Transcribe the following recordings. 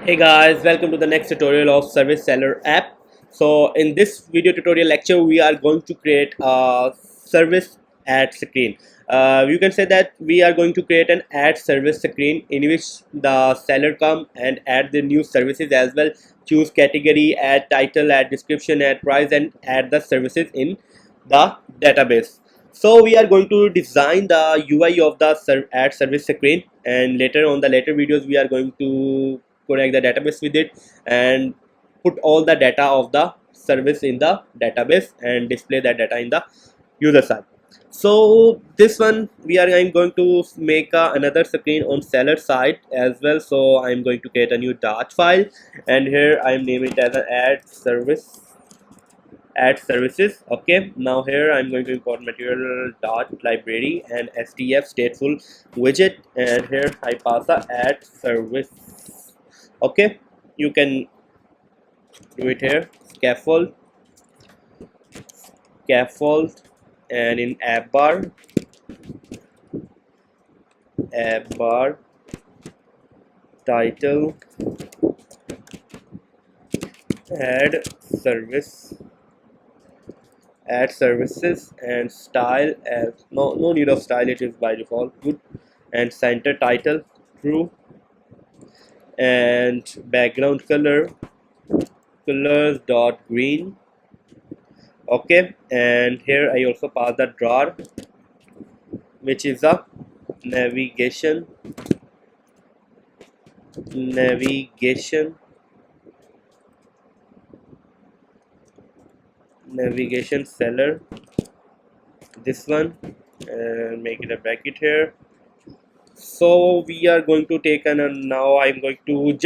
Hey guys, welcome to the next tutorial of Service Seller app. So in this video tutorial lecture, we are going to create a service ad screen. You can say that we are going to create an ad service screen in which the seller come and add the new services as well. Choose category, add title, add description, add price, and add the services in the database. So we are going to design the UI of the ad service screen, and later on the later videos we are going to connect the database with it and put all the data of the service in the database and display that data in the user side. So this one I'm going to make another screen on seller side as well. So I'm going to create a new dart file, and here I'm naming it as an ad services. Okay, now here I'm going to import material dot library and stf stateful widget, and here I pass the ad service. Okay, you can do it here. Scaffold, and in app bar title add service add services, and style as no need of style, it is by default good, and center title true, and background colors dot green. Okay, and here I also pass the drawer, which is a navigation navigation seller, this one, and make it a bracket here. So we are going to take now I'm going to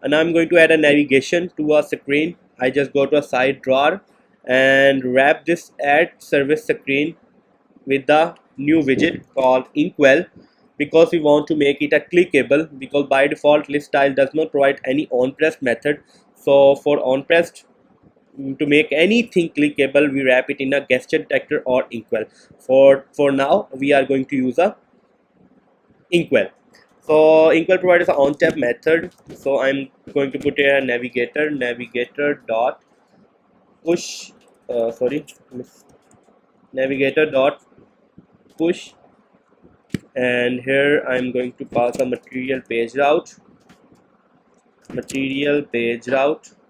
I'm going to add a navigation to a screen. I just go to a side drawer and wrap this ad service screen with the new widget called Inkwell, because we want to make it a clickable, because by default list style does not provide any on pressed method. So for on pressed, to make anything clickable, we wrap it in a gesture detector or Inkwell. For now we are going to use a Inkwell. So Inkwell provides an on tap method. So I'm going to put here a navigator dot push navigator dot push, and here I'm going to pass a material page route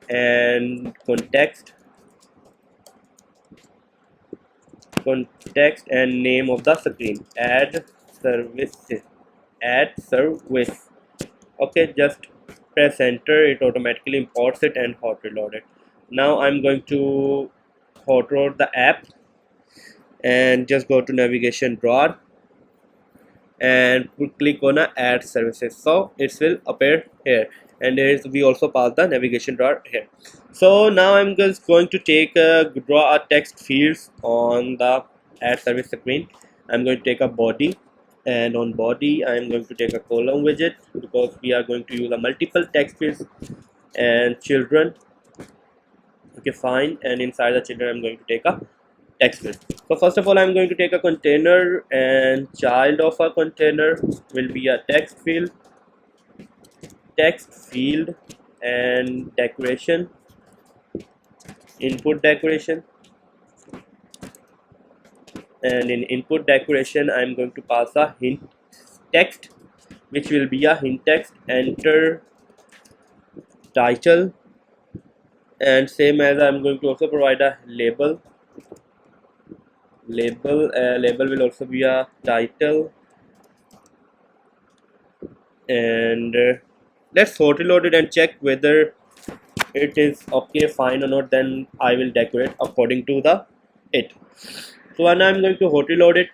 and context and name of the screen, add service. Okay, just press enter, it automatically imports it and hot reload it. Now I'm going to hot reload the app and just go to navigation drawer and click on add services, so it will appear here, and we also pass the navigation drawer here. So now I'm just going to draw a text fields on the add service screen. I'm going to take a body, and on body I'm going to take a column widget, because we are going to use a multiple text fields and children. Okay, fine, and inside the children I'm going to take a text field. So first of all I'm going to take a container, and child of a container will be a text field and decoration, input decoration, and in input decoration I'm going to pass a hint text, which will be a hint text, enter title, and same as I'm going to also provide a label will also be a title, and let's hot reload it and check whether it is okay, fine or not. Then I will decorate according to it. So when I'm going to hot reload it,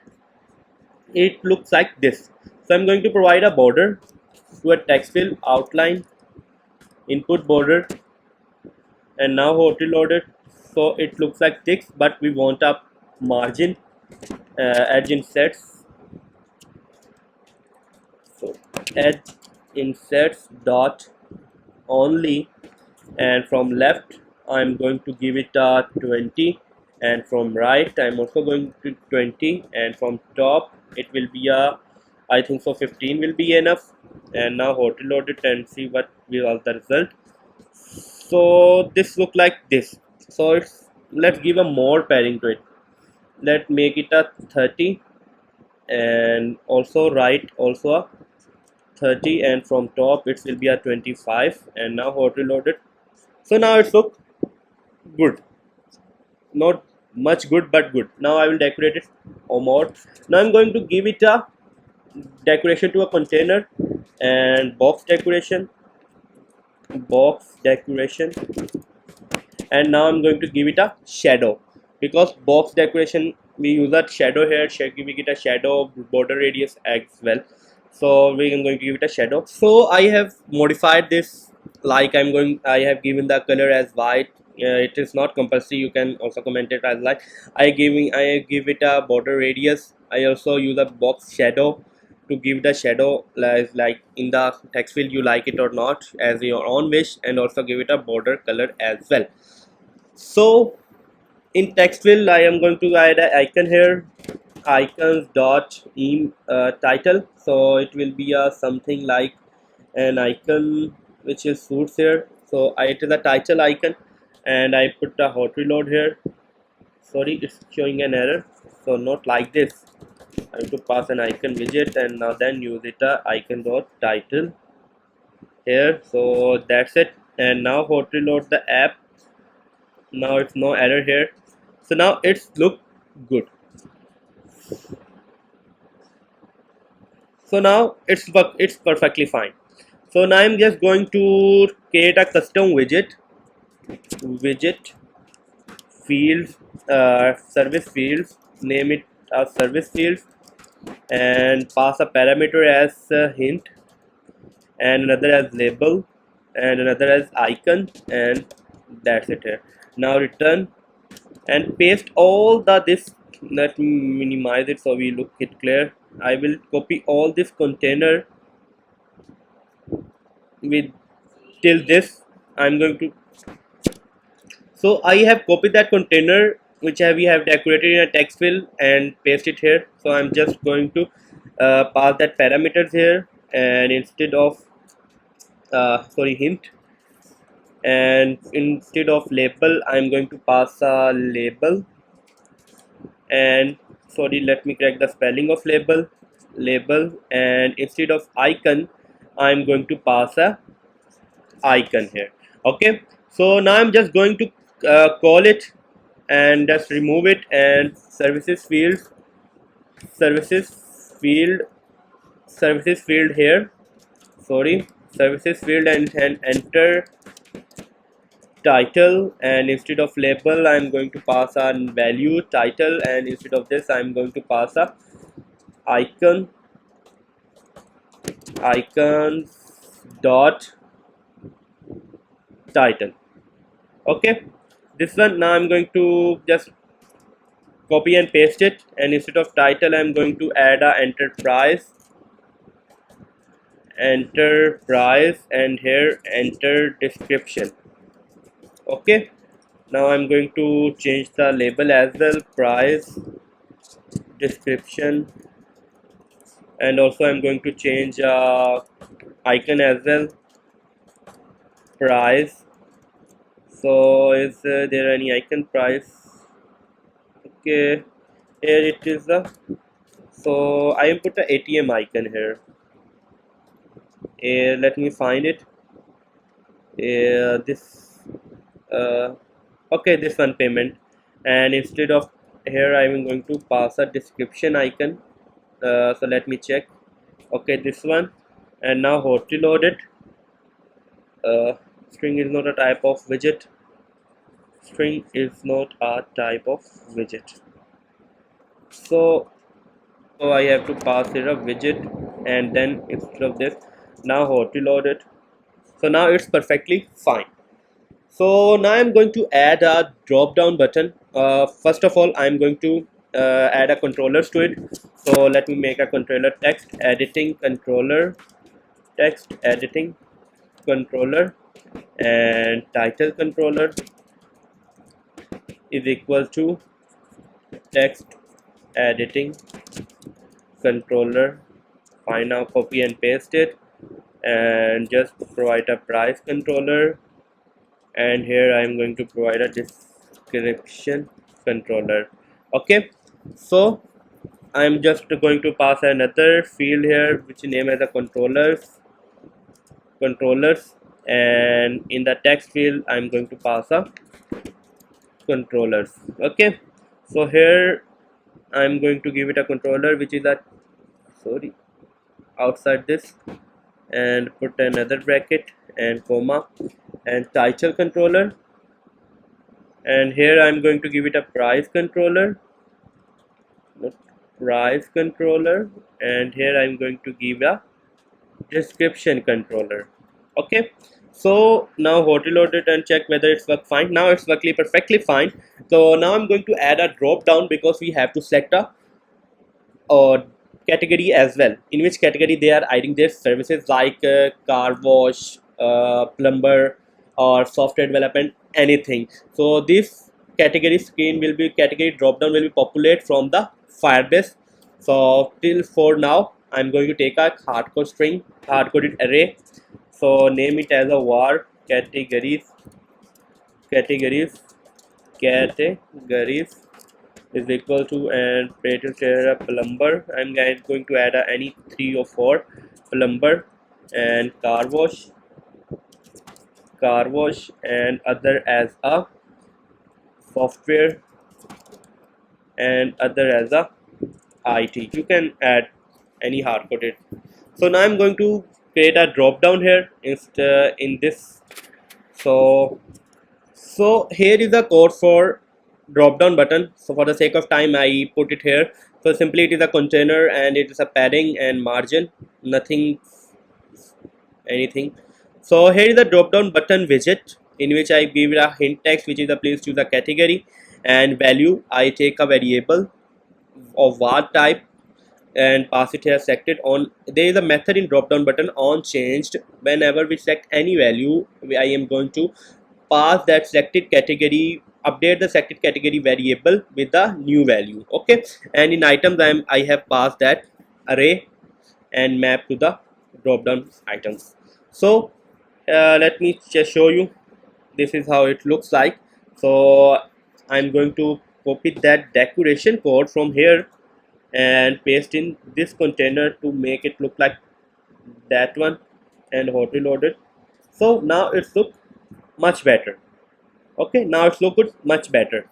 it looks like this. So I'm going to provide a border to a text field, outline, input border, and now hot reload it. So it looks like this, but we want a margin, edge insets. So edge insets dot only, and from left I'm going to give it a 20, and from right I'm also going to 20, and from top it will be a, I think so 15 will be enough. and now hot reload it and see what was the result. So this look like this. So let's give a more padding to it. Let's make it a 30 and also write also a 30, and from top it will be a 25, and now hot reload it. So now it's look good, not much good but good. Now I will decorate it or more. Now I'm going to give it a decoration to a container and box decoration, and now I'm going to give it a shadow, because box decoration we use a shadow here, giving it a shadow border radius as well. So we are going to give it a shadow. So I have modified this, like I have given the color as white. It is not compulsory, you can also comment it as like. I give it a border radius. I also use a box shadow to give the shadow, like in the text field you like it or not as your own wish, and also give it a border color as well. So in text field I am going to add an icon here, icons dot title. So it will be a something like an icon which is suits here. So it is a title icon, and I put a hot reload here. Sorry, it's showing an error. So not like this. I have to pass an icon widget, and now then use it a icon dot title here. So that's it. And now hot reload the app. Now it's no error here. So now it's look good. So now it's perfectly fine. So now I'm just going to create a custom widget fields, service fields, name it as service fields, and pass a parameter as hint, and another as label, and another as icon, and that's it here. Now return and paste all the this. Let me minimize it so we look it clear. I will copy all this container with till this. I'm going to, so I have copied that container which we have decorated in a text field and paste it here. So I'm just going to pass that parameters here, and instead of hint, and instead of label I'm going to pass a label, and sorry, let me correct the spelling of label, and instead of icon I'm going to pass a icon here. Okay, so now I'm just going to call it and just remove it, and services field services field here, sorry, services field, and enter title, and instead of label I'm going to pass a value title, and instead of this I'm going to pass a icon icons dot title. Okay, this one now I'm going to just copy and paste it, and instead of title I'm going to add a enterprise, and here enter description. Okay, now I'm going to change the label as well, price description, and also I'm going to change icon as well, price. So is there any icon price? Okay, here it is so I am put a ATM icon here. Let me find it. This okay, this one payment, and instead of here I'm going to pass a description icon. So let me check. Okay, this one, and now hot reload it. String is not a type of widget. String is not a type of widget. So I have to pass here a widget, and then instead of this, now hot reload it. So now it's perfectly fine. So now I'm going to add a drop down button. First of all I'm going to add a controllers to it. So let me make a controller text editing controller, and title controller is equal to text editing controller. Fine, now copy and paste it, and just provide a price controller, and here I am going to provide a description controller. Okay, so I'm just going to pass another field here which name as a controllers, and in the text field I'm going to pass a controllers. Okay, so here I'm going to give it a controller which is a outside this, and put another bracket and comma and title controller, and here I'm going to give it a price controller, and here I'm going to give a description controller. Okay, so now hotel loaded and check whether it's work fine. Now it's working perfectly fine. So now I'm going to add a drop down because we have to select a category as well, in which category they are adding their services, like car wash, plumber, or software development, anything. So this category screen will be category drop down will be populate from the Firebase. So till for now I'm going to take a hard coded array, so name it as a var categories is equal to, and parental share a plumber. I'm going to add any 3 or 4 plumber, and car wash, and other as a software, and other as a IT. You can add any hard coded. So now I'm going to create a drop down here in this. So here is the code for drop down button. So for the sake of time I put it here. So simply it is a container, and it is a padding and margin, nothing anything. So here is the drop down button widget, in which I give it a hint text which is the please choose a category, and value I take a variable of var type and pass it here selected on. There is a method in drop down button on changed. Whenever we select any value, I am going to pass that selected category, update the selected category variable with the new value. Okay, and in items I have passed that array and map to the drop down items. So let me just show you, this is how it looks like. So I'm going to copy that decoration code from here and paste in this container to make it look like that one, and hotel loaded. So now it's look much better. Okay, now it's look good, much better.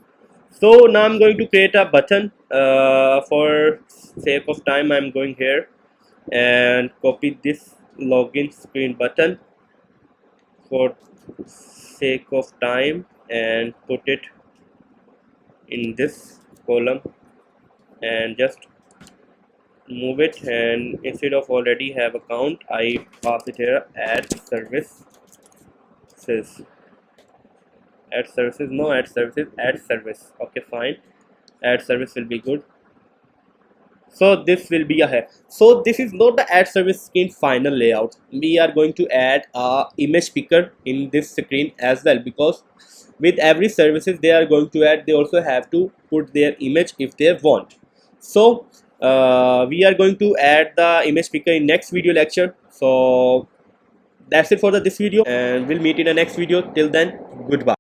So now I'm going to create a button. For sake of time I'm going here and copy this login screen button for sake of time, and put it in this column, and just move it, and instead of already have account I pass it here add services, add service. Okay, fine, add service will be good. So this will be a hair. So this is not the add service screen final layout. We are going to add a image picker in this screen as well, because with every services they are going to add, they also have to put their image if they want. So we are going to add the image picker in next video lecture. So that's it for this video, and we'll meet in the next video. Till then, goodbye.